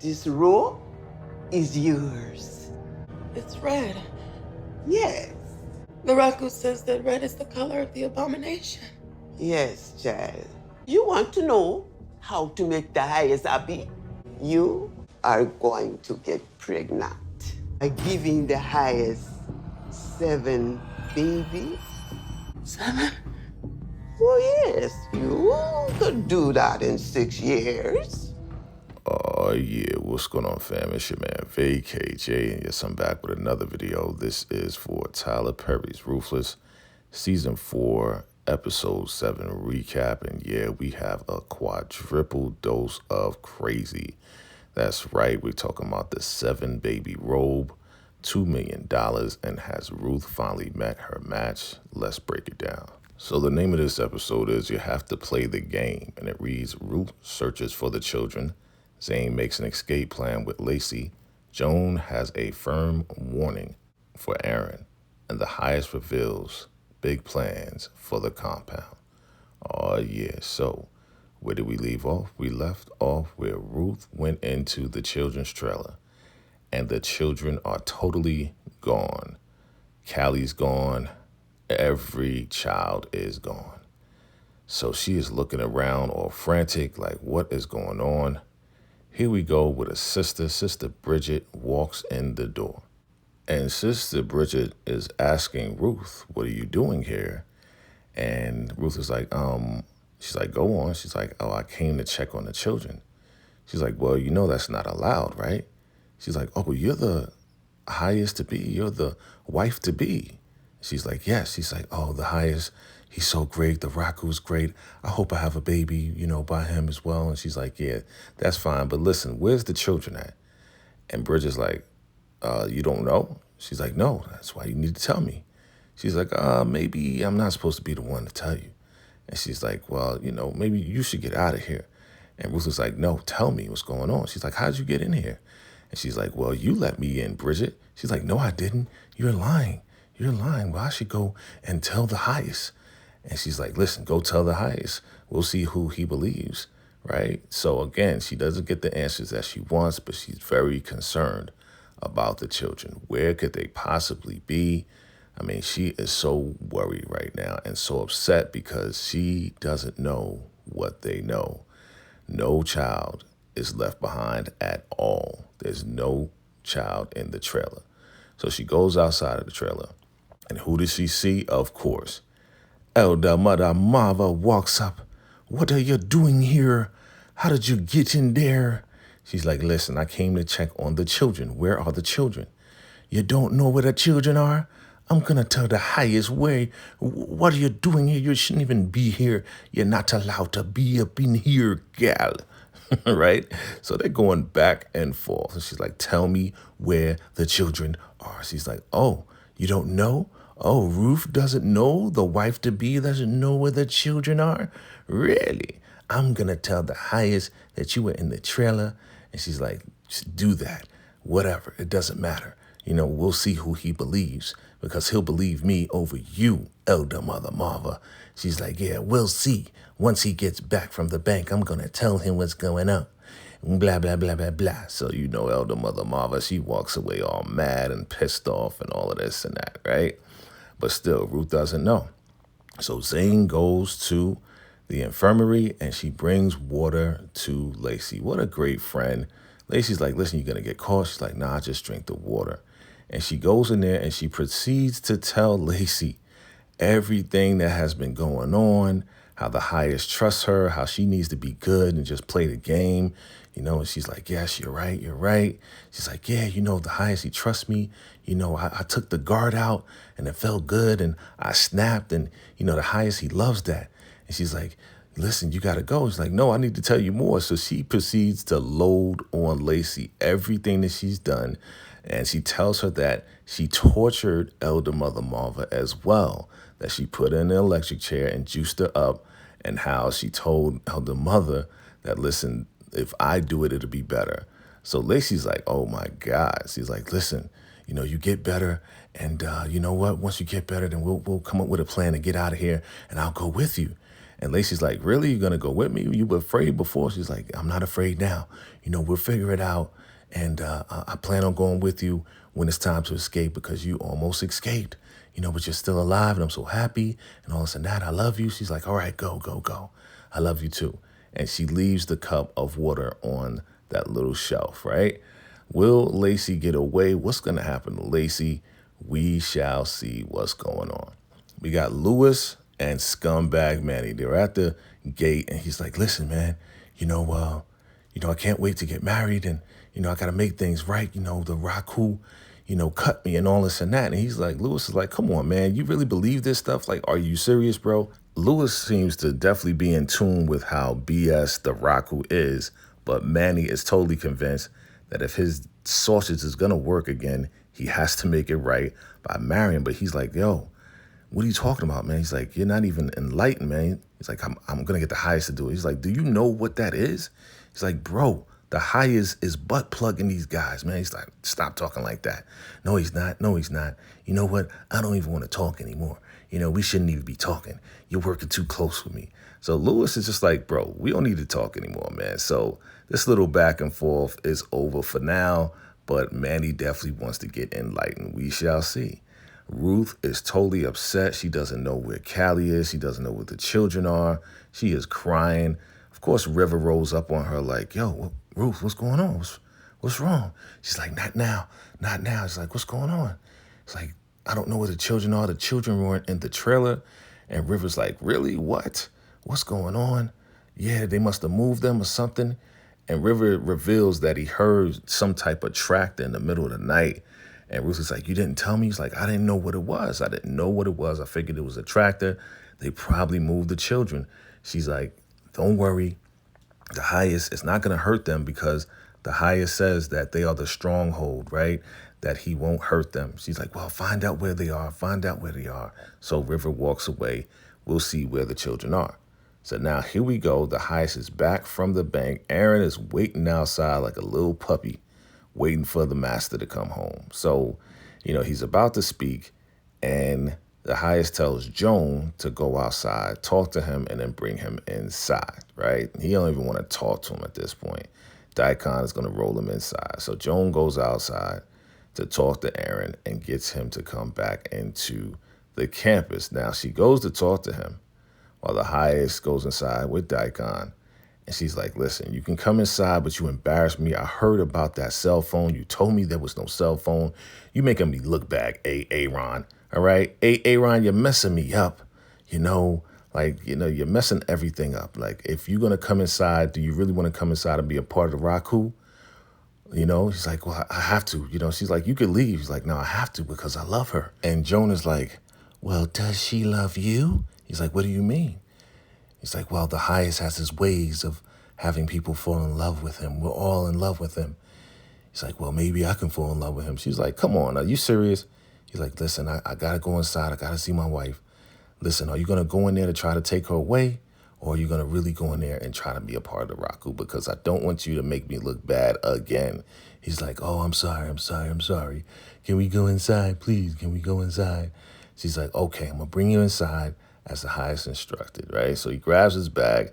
This row is yours. It's red. Yes. The Raku says that red is the color of the abomination. Yes, child. You want to know how to make the highest happy? You are going to get pregnant by giving the highest 7 babies. 7? Oh, yes, you could do that in 6 years. Oh yeah, what's going on, fam? It's your man VACAY-JAY, and yes, I'm back with another video. This is for Tyler Perry's Ruthless, Season 4, Episode 7 recap, and yeah, we have a quadruple dose of crazy. That's right, we're talking about the 7 baby robe, $2 million, and has Ruth finally met her match? Let's break it down. So the name of this episode is You Have to Play the Game, and it reads, Ruth searches for the children. Zane makes an escape plan with Lacey. Joan has a firm warning for Aaron, and the highest reveals big plans for the compound. Oh yeah, so where did we leave off? We left off where Ruth went into the children's trailer, and the children are totally gone. Callie's gone. Every child is gone. So she is looking around all frantic, like, what is going on? Here we go with a sister. Sister Bridget walks in the door. And Sister Bridget is asking Ruth, what are you doing here? And Ruth is like, she's like, go on. She's like, oh, I came to check on the children. She's like, well, you know that's not allowed, right? She's like, oh, but you're the highest to be. You're the wife to be. She's like, yes. She's like, oh, the highest. He's so great. The Raku's great. I hope I have a baby, by him as well. And she's like, yeah, that's fine. But listen, where's the children at? And Bridget's like, you don't know? She's like, no, that's why you need to tell me. She's like, maybe I'm not supposed to be the one to tell you. And she's like, well, maybe you should get out of here. And Ruth was like, no, tell me what's going on. She's like, how'd you get in here? And she's like, well, you let me in, Bridget. She's like, no, I didn't. You're lying. You're lying. Well, I should go and tell the highest. And she's like, listen, go tell the highest. We'll see who he believes, right? So again, she doesn't get the answers that she wants, but she's very concerned about the children. Where could they possibly be? I mean, she is so worried right now and so upset because she doesn't know what they know. No child is left behind at all. There's no child in the trailer. So she goes outside of the trailer. And who does she see? Of course, Elder Mother Marva walks up. What are you doing here? How did you get in there? She's like, listen, I came to check on the children. Where are the children? You don't know where the children are? I'm going to tell the highest way. What are you doing here? You shouldn't even be here. You're not allowed to be up in here, gal. Right? So they're going back and forth. And she's like, tell me where the children are. She's like, oh, you don't know? Oh, Ruth doesn't know? The wife-to-be doesn't know where the children are? Really? I'm going to tell the highest that you were in the trailer. And she's like, just do that. Whatever. It doesn't matter. We'll see who he believes because he'll believe me over you, Elder Mother Marva. She's like, yeah, we'll see. Once he gets back from the bank, I'm going to tell him what's going on. Blah, blah, blah, blah, blah. So, Elder Mother Marva, she walks away all mad and pissed off and all of this and that, right? But still, Ruth doesn't know. So Zane goes to the infirmary and she brings water to Lacey. What a great friend. Lacey's like, listen, you're going to get caught. She's like, nah, just drink the water. And she goes in there and she proceeds to tell Lacey everything that has been going on, how the highest trusts her, how she needs to be good and just play the game. And she's like, yes, you're right, you're right. She's like, yeah, the highest, he trusts me. I took the guard out and it felt good and I snapped and, the highest, he loves that. And she's like, listen, you got to go. She's like, no, I need to tell you more. So she proceeds to load on Lacey everything that she's done. And she tells her that she tortured Elder Mother Marva as well, that she put her in an electric chair and juiced her up, and how she told Elder Mother that, listen, if I do it, it'll be better. So Lacey's like, oh my God. She's like, listen, you get better. And you know what? Once you get better, then we'll come up with a plan to get out of here and I'll go with you. And Lacey's like, really? You gonna go with me? You were afraid before? She's like, I'm not afraid now. We'll figure it out. And I plan on going with you when it's time to escape because you almost escaped, but you're still alive and I'm so happy and all this and that. I love you. She's like, all right, go, go, go. I love you too. And she leaves the cup of water on that little shelf, right? Will Lacey get away? What's going to happen to Lacey? We shall see what's going on. We got Lewis and scumbag Manny. They're at the gate and he's like, listen, man, I can't wait to get married and, I got to make things right. The Raku, cut me and all this and that. And he's like, Lewis is like, come on, man, you really believe this stuff? Like, are you serious, bro? Lewis seems to definitely be in tune with how BS the Raku is, but Manny is totally convinced that if his sausage is going to work again, he has to make it right by marrying. But he's like, yo, what are you talking about, man? He's like, you're not even enlightened, man. He's like, I'm going to get the highest to do it. He's like, do you know what that is? He's like, bro, the highest is butt plugging these guys, man. He's like, stop talking like that. No, he's not. No, he's not. You know what? I don't even want to talk anymore. We shouldn't even be talking. You're working too close with me. So Lewis is just like, bro, we don't need to talk anymore, man. So this little back and forth is over for now, but Manny definitely wants to get enlightened. We shall see. Ruth is totally upset. She doesn't know where Callie is. She doesn't know where the children are. She is crying. Of course, River rolls up on her like, yo, Ruth, what's going on? What's wrong? She's like, not now, not now. It's like, what's going on? It's like, I don't know where the children are. The children weren't in the trailer. And River's like, really? What? What's going on? Yeah, they must have moved them or something. And River reveals that he heard some type of tractor in the middle of the night. And Ruth is like, you didn't tell me? He's like, I didn't know what it was. I didn't know what it was. I figured it was a tractor. They probably moved the children. She's like, don't worry. The highest is not going to hurt them because the highest says that they are the stronghold, right? That he won't hurt them. She's like, well, find out where they are. Find out where they are. So River walks away. We'll see where the children are. So now here we go. The highest is back from the bank. Aaron is waiting outside like a little puppy, waiting for the master to come home. So, he's about to speak, and the highest tells Joan to go outside, talk to him, and then bring him inside, right? He don't even want to talk to him at this point. Daikon is going to roll him inside. So Joan goes outside to talk to Aaron and gets him to come back into the campus. Now, she goes to talk to him while the highest goes inside with Daikon. And she's like, listen, you can come inside, but you embarrassed me. I heard about that cell phone. You told me there was no cell phone. You making me look bad, Aaron. All right? Aaron, you're messing me up. You're messing everything up. Like, if you're going to come inside, do you really want to come inside and be a part of the Raku? He's like, well, I have to. She's like, you could leave. He's like, no, I have to because I love her. And Joan is like, well, does she love you? He's like, what do you mean? He's like, well, the highest has his ways of having people fall in love with him. We're all in love with him. He's like, well, maybe I can fall in love with him. She's like, come on, are you serious? He's like, listen, I got to go inside. I got to see my wife. Listen, are you going to go in there to try to take her away? Or are you going to really go in there and try to be a part of the Raku? Because I don't want you to make me look bad again. He's like, oh, I'm sorry. Can we go inside, please? Can we go inside? She's like, okay, I'm going to bring you inside as the highest instructed, right? So he grabs his bag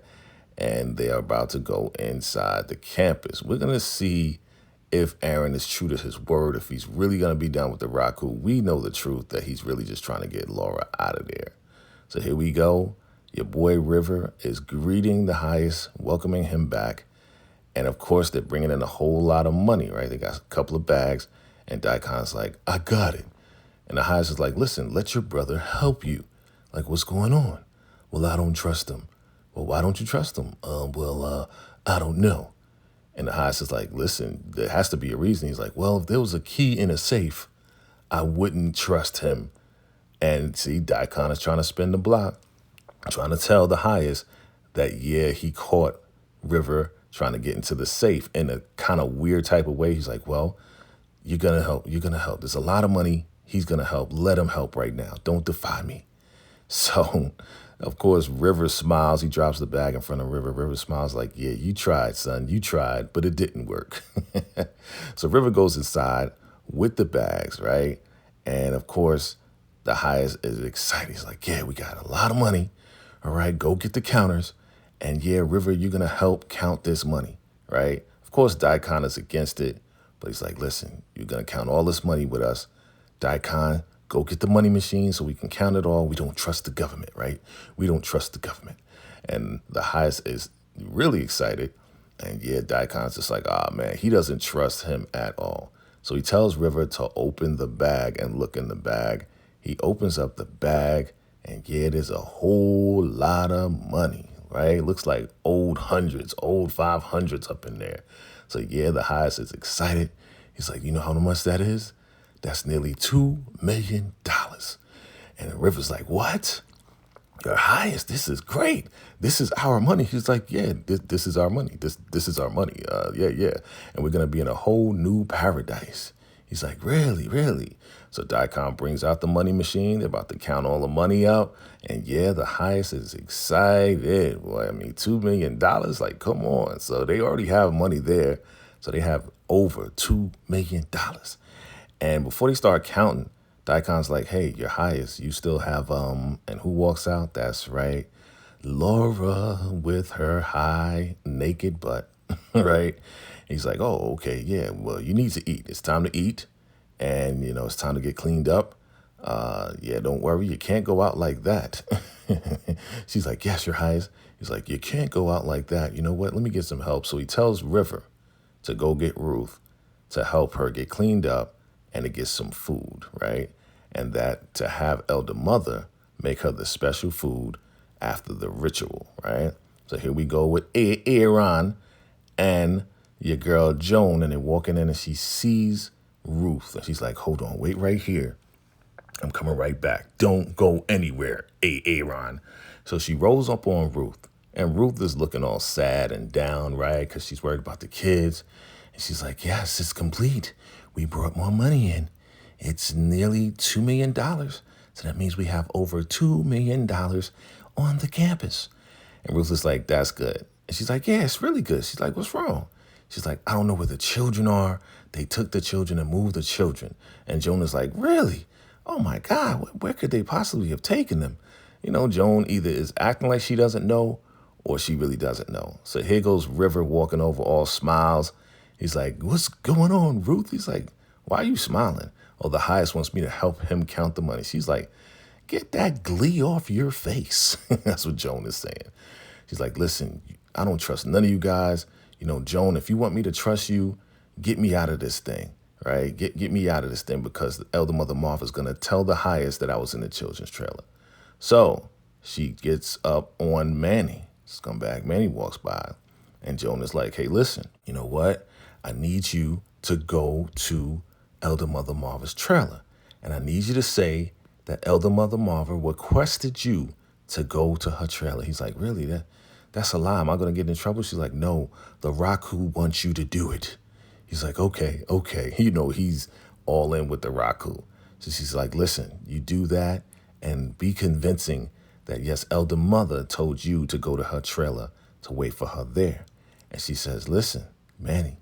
and they are about to go inside the campus. We're going to see if Aaron is true to his word, if he's really going to be down with the Raku. We know the truth that he's really just trying to get Laura out of there. So here we go. Your boy River is greeting the highest, welcoming him back. And of course, they're bringing in a whole lot of money, right? They got a couple of bags and Daikon's like, I got it. And the highest is like, listen, let your brother help you. Like, what's going on? Well, I don't trust him. Well, why don't you trust him? I don't know. And the highest is like, listen, there has to be a reason. He's like, well, if there was a key in a safe, I wouldn't trust him. And see, Daikon is trying to spin the block, trying to tell the highest that, yeah, he caught River trying to get into the safe in a kind of weird type of way. He's like, well, you're going to help. You're going to help. There's a lot of money. He's going to help. Let him help right now. Don't defy me. So, of course, River smiles. He drops the bag in front of River. River smiles like, yeah, you tried, son. You tried, but it didn't work. So River goes inside with the bags, right? And, of course, the highest is excited. He's like, yeah, we got a lot of money, all right, go get the counters. And yeah, River, you're going to help count this money, right? Of course, Daikon is against it, but he's like, listen, you're going to count all this money with us. Daikon, go get the money machine so we can count it all. We don't trust the government, right? We don't trust the government. And the highest is really excited. And yeah, Daikon's just like, ah, man, he doesn't trust him at all. So he tells River to open the bag and look in the bag. He opens up the bag, and yeah, there's a whole lot of money, right? Looks like old hundreds, old 500s up in there. So yeah, the highest is excited. He's like, you know how much that is? That's nearly $2 million. And River's like, what? Your highest, this is great. This is our money. He's like, yeah, this is our money. This is our money. Yeah. And we're going to be in a whole new paradise. He's like, really, really? So Daikon brings out the money machine. They're about to count all the money out. And yeah, the highest is excited. Boy, I mean, $2 million, like, come on. So they already have money there. So they have over $2 million. And before they start counting, Daikon's like, hey, your highest, you still have, and who walks out? That's right, Laura with her high naked butt, right? He's like, oh, okay, yeah, well, you need to eat. It's time to eat, and, you know, it's time to get cleaned up. Yeah, don't worry, you can't go out like that. She's like, yes, your highest. He's like, you can't go out like that. You know what? Let me get some help. So he tells River to go get Ruth to help her get cleaned up and to get some food, right? And that to have Elder Mother make her the special food after the ritual, right? So here we go with Aaron and your girl Joan, and they're walking in and she sees Ruth. And she's like, hold on, wait right here. I'm coming right back. Don't go anywhere, Aaron. So she rolls up on Ruth, and Ruth is looking all sad and down, right? Because she's worried about the kids. And she's like, yes, it's complete. We brought more money in. It's nearly $2 million. So that means we have over $2 million on the campus. And Ruth is like, that's good. And she's like, yeah, it's really good. She's like, what's wrong? She's like, I don't know where the children are. They took the children and moved the children. And Joan is like, really? Oh my God, where could they possibly have taken them? You know, Joan either is acting like she doesn't know or she really doesn't know. So here goes River walking over, all smiles. He's like, what's going on, Ruth? He's like, why are you smiling? Oh, the highest wants me to help him count the money. She's like, get that glee off your face. That's what Joan is saying. She's like, listen, I don't trust none of you guys. You know, Joan, if you want me to trust you, get me out of this thing, right? Get me out of this thing, because the Elder Mother Marva is going to tell the highest that I was in the children's trailer. So she gets up on Manny. Scumbag Manny walks by, and Joan is like, hey, listen, you know what? I need you to go to Elder Mother Marva's trailer. And I need you to say that Elder Mother Marva requested you to go to her trailer. He's like, really? That's a lie. Am I going to get in trouble? She's like, no, the Raku wants you to do it. He's like, okay. You know, he's all in with the Raku. So she's like, listen, you do that and be convincing that, yes, Elder Mother told you to go to her trailer to wait for her there. And she says, listen, Manny,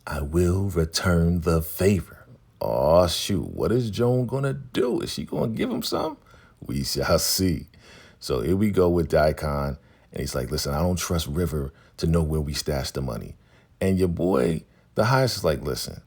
I will return the favor. Oh, shoot. What is Joan going to do? Is she going to give him some? We shall see. So here we go with Daikon. And he's like, listen, I don't trust River to know where we stashed the money. And your boy, the highest, is like, listen,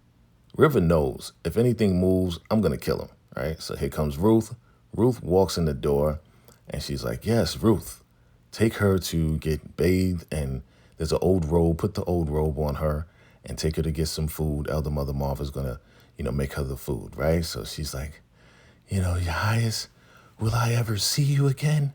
River knows if anything moves, I'm going to kill him. Right? So here comes Ruth. Ruth walks in the door and she's like, yes, Ruth, take her to get bathed. And there's an old robe. Put the old robe on her and take her to get some food. Elder Mother Marva is going to, you know, make her the food, right? So she's like, you know, your highest, will I ever see you again?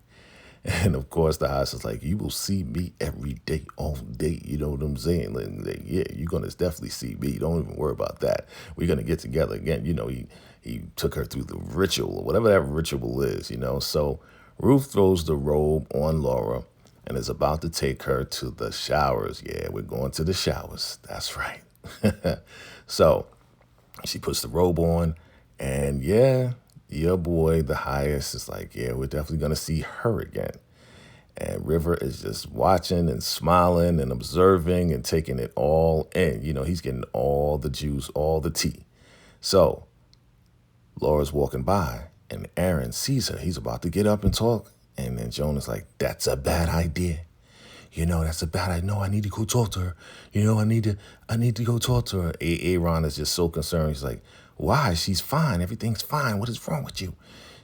And of course, the highest is like, you will see me every day, all day. You know what I'm saying? Like, yeah, you're going to definitely see me. Don't even worry about that. We're going to get together again. You know, he took her through the ritual or whatever that ritual is, you know. So Ruth throws the robe on Laura and is about to take her to the showers. Yeah, we're going to the showers. That's right. So she puts the robe on, and yeah, your boy, the highest, is like, yeah, we're definitely going to see her again. And River is just watching and smiling and observing and taking it all in. You know, he's getting all the juice, all the tea. So Laura's walking by, and Aaron sees her. He's about to get up and talk. And then Joan is like, that's a bad idea. That's a bad idea. No, I need to go talk to her. I need to go talk to her. Aaron is just so concerned. He's like, why? She's fine. Everything's fine. What is wrong with you?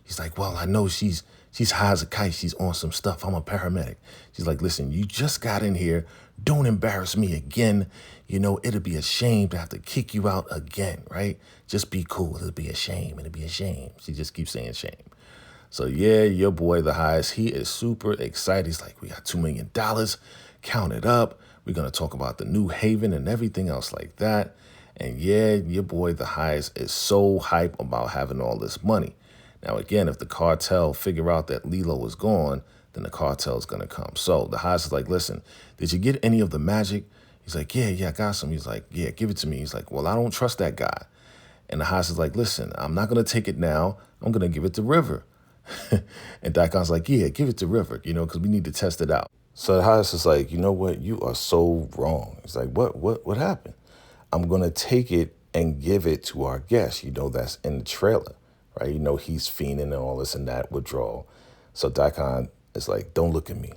He's like, well, I know she's high as a kite. She's on some stuff. I'm a paramedic. She's like, listen, you just got in here. Don't embarrass me again. It'll be a shame to have to kick you out again, right? Just be cool. It'll be a shame. It'll be a shame. She just keeps saying shame. So yeah, your boy, the highest, he is super excited. He's like, we got $2 million. Count it up. We're going to talk about the new haven and everything else like that. And yeah, your boy, the highest, is so hype about having all this money. Now, again, if the cartel figure out that Lilo is gone, then the cartel is going to come. So the highest is like, listen, did you get any of the magic? He's like, yeah, I got some. He's like, yeah, give it to me. He's like, well, I don't trust that guy. And the highest is like, listen, I'm not going to take it now. I'm going to give it to River. And Daikon's like, yeah, give it to River, because we need to test it out. So the highest is like, you know what? You are so wrong. He's like, what happened? I'm going to take it and give it to our guest. That's in the trailer, right? He's fiending and all this and that withdrawal. So Daikon is like, don't look at me,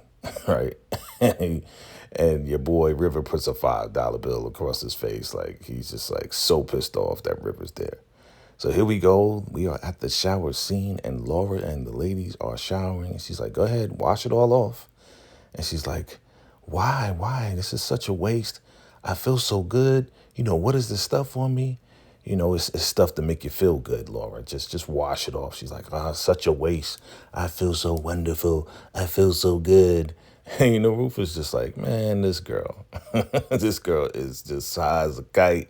right? And your boy River puts a $5 bill across his face. Like, he's just like so pissed off that River's there. So here we go. We are at the shower scene, and Laura and the ladies are showering. And she's like, go ahead, wash it all off. And she's like, why? This is such a waste. I feel so good. What is this stuff on me? It's stuff to make you feel good, Laura. Just wash it off. She's like, such a waste. I feel so wonderful. I feel so good. And, Ruth is just like, man, this girl, this girl is just high as a kite.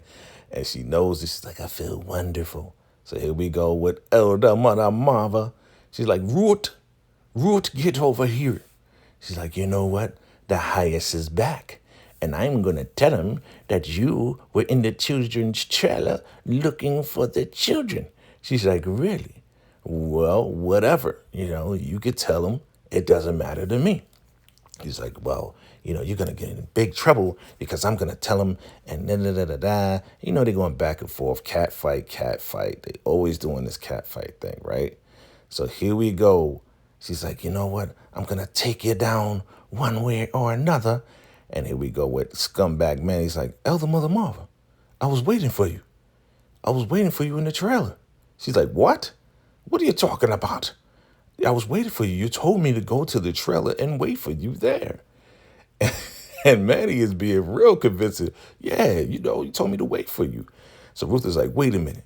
And she knows this. She's like, I feel wonderful. So here we go with Elder Mother Marva. She's like, Ruth, get over here. She's like, you know what? The highest is back. And I'm going to tell him that you were in the children's trailer looking for the children. She's like, really? Well, whatever. You could tell him. It doesn't matter to me. He's like, well, you're going to get in big trouble because I'm going to tell him and da-da-da-da-da. They're going back and forth, cat fight. They always doing this cat fight thing, right? So here we go. She's like, you know what? I'm going to take you down one way or another. And here we go with scumbag Manny. He's like, Elder Mother Marva, I was waiting for you. I was waiting for you in the trailer. She's like, what? What are you talking about? I was waiting for you. You told me to go to the trailer and wait for you there. And Manny is being real convincing. Yeah, you told me to wait for you. So Ruth is like, wait a minute.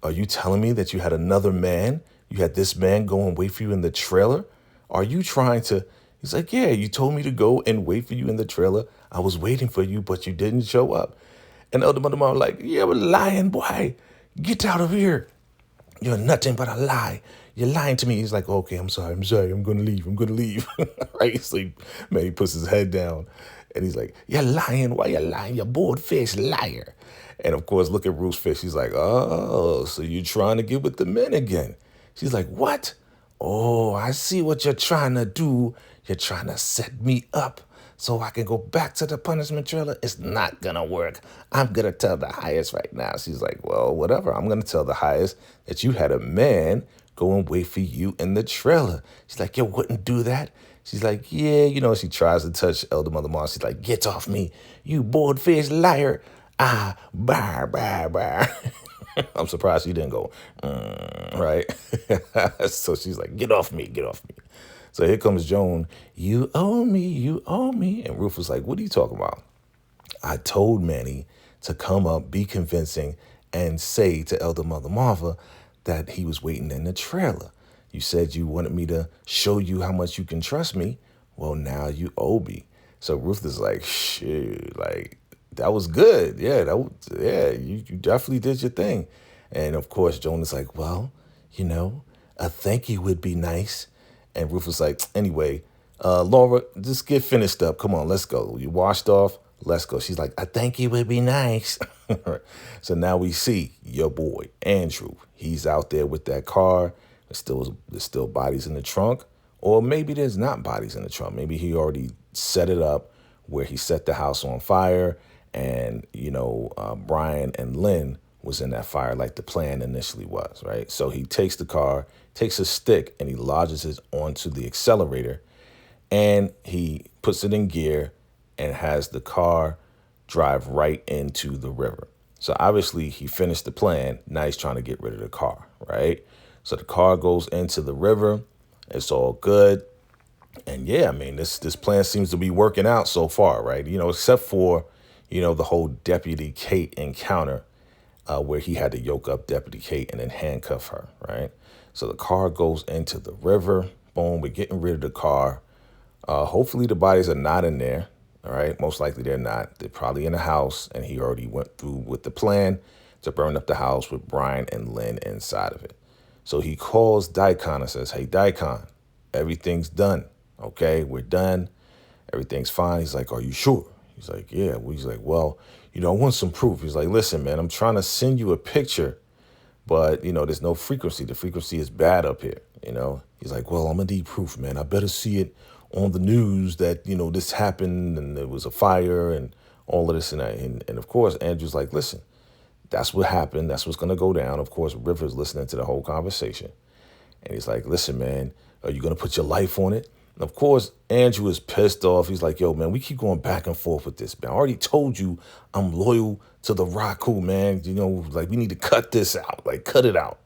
Are you telling me that you had another man? You had this man go and wait for you in the trailer? Are you trying to... He's like, yeah, you told me to go and wait for you in the trailer. I was waiting for you, but you didn't show up. And Elder Mother Marva like, yeah, but lying, boy. Get out of here. You're nothing but a lie. You're lying to me. He's like, okay, I'm sorry. I'm going to leave. Right? So Manny puts his head down and he's like, you're lying. Why you lying? You board-faced liar. And of course, look at Ruth's face. She's like, oh, so you're trying to get with the men again. She's like, what? Oh, I see what you're trying to do. You're trying to set me up so I can go back to the punishment trailer. It's not going to work. I'm going to tell the highest right now. She's like, well, whatever. I'm going to tell the highest that you had a man go and wait for you in the trailer. She's like, you wouldn't do that? She's like, yeah. She tries to touch Elder Mother Marva. She's like, get off me, you board-faced liar. Bar. I'm surprised she didn't go, right? So she's like, get off me. So here comes Joan. You owe me. And Ruth was like, what are you talking about? I told Manny to come up, be convincing, and say to Elder Mother Marva that he was waiting in the trailer. You said you wanted me to show you how much you can trust me. Well, now you owe me. So Ruth is like, shit, like, that was good. Yeah, you definitely did your thing. And of course, Joan is like, well, a thank you would be nice. And Ruth was like, anyway, Laura, just get finished up. Come on, let's go. You washed off. Let's go. She's like, a thank you would be nice. So now we see your boy, Andrew. He's out there with that car. There's still bodies in the trunk. Or maybe there's not bodies in the trunk. Maybe he already set it up where he set the house on fire. And, Brian and Lynn was in that fire like the plan initially was, right? So he takes the car, takes a stick, and he lodges it onto the accelerator, and he puts it in gear and has the car drive right into the river. So obviously he finished the plan. Now he's trying to get rid of the car, right? So the car goes into the river. It's all good. And yeah, I mean, this plan seems to be working out so far, right? Except for, the whole Deputy Kate encounter where he had to yoke up Deputy Kate and then handcuff her, right? So the car goes into the river. Boom, we're getting rid of the car. Hopefully the bodies are not in there, all right? Most likely they're not. They're probably in the house, and he already went through with the plan to burn up the house with Brian and Lynn inside of it. So he calls Daikon and says, hey, Daikon, everything's done. Okay, we're done. Everything's fine. He's like, are you sure? He's like, yeah. He's like, well, I want some proof. He's like, listen, man, I'm trying to send you a picture, but, there's no frequency. The frequency is bad up here, He's like, well, I'm going to need proof, man. I better see it on the news that, this happened and there was a fire and all of this and that. And of course, Andrew's like, listen, that's what happened. That's what's going to go down. Of course, River's listening to the whole conversation. And he's like, listen, man, are you going to put your life on it? And of course, Andrew is pissed off. He's like, yo, man, we keep going back and forth with this, man. I already told you I'm loyal to the Raku, man. We need to cut this out, cut it out.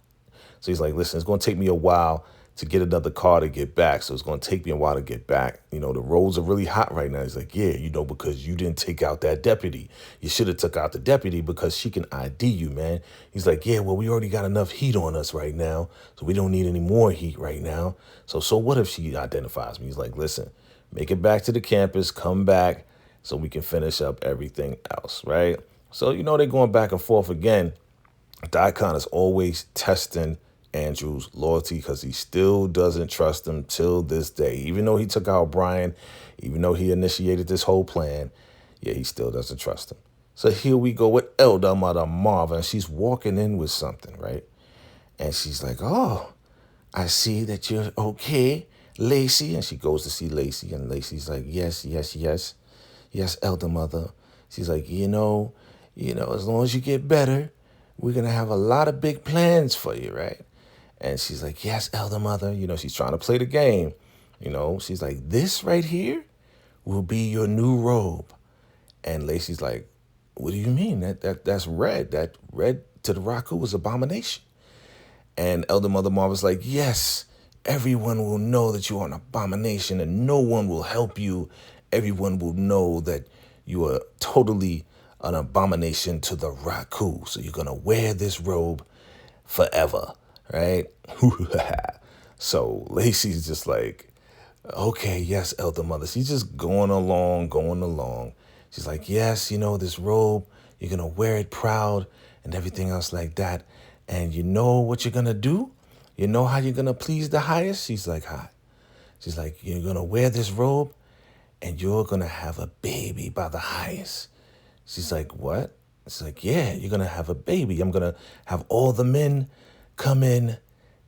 So he's like, listen, it's going to take me a while to get another car to get back. So it's going to take me a while to get back. The roads are really hot right now. He's like, yeah, because you didn't take out that deputy. You should have took out the deputy because she can ID you, man. He's like, yeah, well, we already got enough heat on us right now, so we don't need any more heat right now. So what if she identifies me? He's like, listen, make it back to the campus, come back so we can finish up everything else, right? So, they're going back and forth again. Daikon is always testing Andrew's loyalty because he still doesn't trust him till this day. Even though he took out Brian, even though he initiated this whole plan, yeah, he still doesn't trust him. So here we go with Elder Mother Marva, and she's walking in with something, right? And she's like, oh, I see that you're okay, Lacey. And she goes to see Lacey, and Lacey's like, yes, Elder Mother. She's like, as long as you get better, we're going to have a lot of big plans for you, right? And she's like, yes, Elder Mother. She's trying to play the game. She's like, this right here will be your new robe. And Lacey's like, what do you mean? That's red. That red to the Raku is abomination. And Elder Mother Marva's like, yes, everyone will know that you are an abomination and no one will help you. Everyone will know that you are totally an abomination to the Raku. So you're going to wear this robe forever, right? So Lacey's just like, okay, yes, Elder Mother. She's just going along. She's like, yes, this robe, you're going to wear it proud and everything else like that. And you know what you're going to do? You know how you're going to please the highest? She's like, hi. She's like, you're going to wear this robe and you're going to have a baby by the highest. She's like, what? It's like, yeah, you're going to have a baby. I'm going to have all the men come in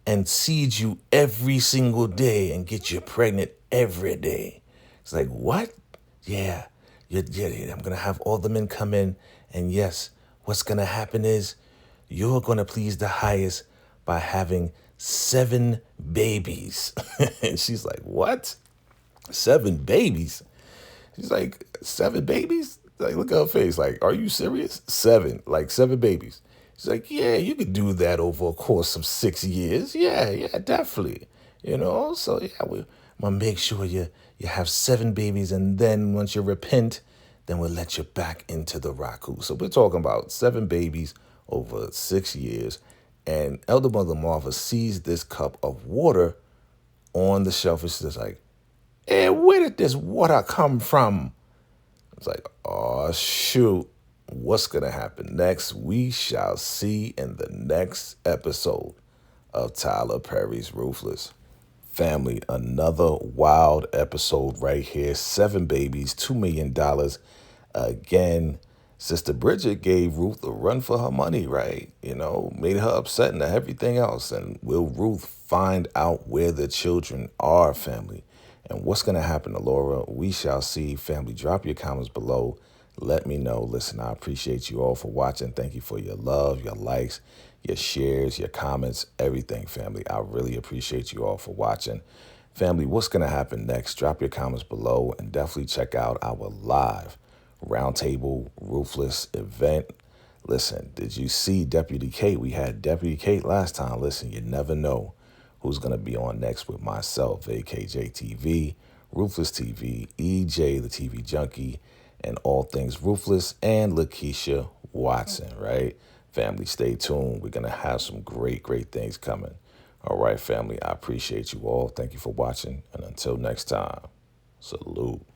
and seed you every single day and get you pregnant every day. It's like, what? Yeah, I'm going to have all the men come in. And yes, what's going to happen is you're going to please the highest by having 7 babies. And she's like, what? 7 babies? She's like, 7 babies? Like, look at her face. Like, are you serious? 7 babies. She's like, yeah, you could do that over a course of 6 years. Yeah, definitely. So yeah, we're going to make sure you have 7 babies. And then once you repent, then we'll let you back into the Raku. So we're talking about 7 babies over 6 years. And Elder Mother Marva sees this cup of water on the shelf. It's just like, hey, where did this water come from? It's like, oh, shoot. What's going to happen next? We shall see in the next episode of Tyler Perry's Ruthless. Family, another wild episode right here. 7 babies, $2 million. Again, Sister Bridget gave Ruth a run for her money, right? Made her upset and everything else. And will Ruth find out where the children are, family? And what's going to happen to Laura? We shall see. Family, drop your comments below. let me know. Listen, I appreciate you all for watching. Thank you for your love, your likes, your shares, your comments, everything, family. I really appreciate you all for watching. Family, what's going to happen next? Drop your comments below and definitely check out our live Roundtable Ruthless event. Listen, did you see Deputy Kate? We had Deputy Kate last time. Listen, you never know who's going to be on next with myself, VACAY-JayTV, Ruthless TV, EJ, the TV Junkie, and all things Ruthless, and Lakeisha Watson, right? Family, stay tuned. We're going to have some great things coming. All right, family, I appreciate you all. Thank you for watching, and until next time, salute.